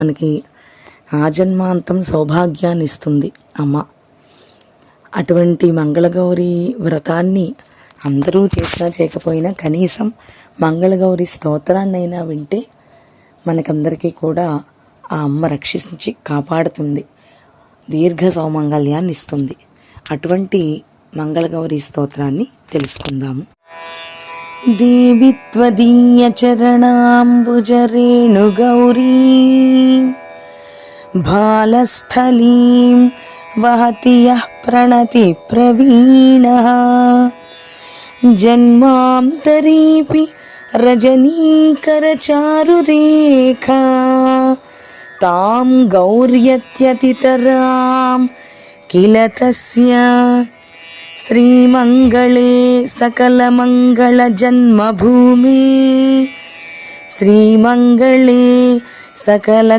మనకి ఆజన్మాంతం సౌభాగ్యాన్ని ఇస్తుంది అమ్మ. అటువంటి మంగళగౌరి వ్రతాన్ని అందరూ చేసినా చేయకపోయినా కనీసం మంగళగౌరి స్తోత్రాన్నైనా వింటే మనకందరికీ కూడా ఆ అమ్మ రక్షించి కాపాడుతుంది, దీర్ఘ సౌమంగళ్యాన్ని ఇస్తుంది. అటువంటి మంగళగౌరి స్తోత్రాన్ని తెలుసుకుందాము. దేవి త్వదీయ చరణాంబుజరేణు గౌరీ బాలస్థలీం వహతి యః ప్రణతి ప్రవీణః జన్మాంతరీపి రజనీకరచారురేఖా తాం గౌర్యత్యతితరాం కిల తస్య శ్రీమంగళే సకలమంగళ జన్మభూమి శ్రీమంగళే సకల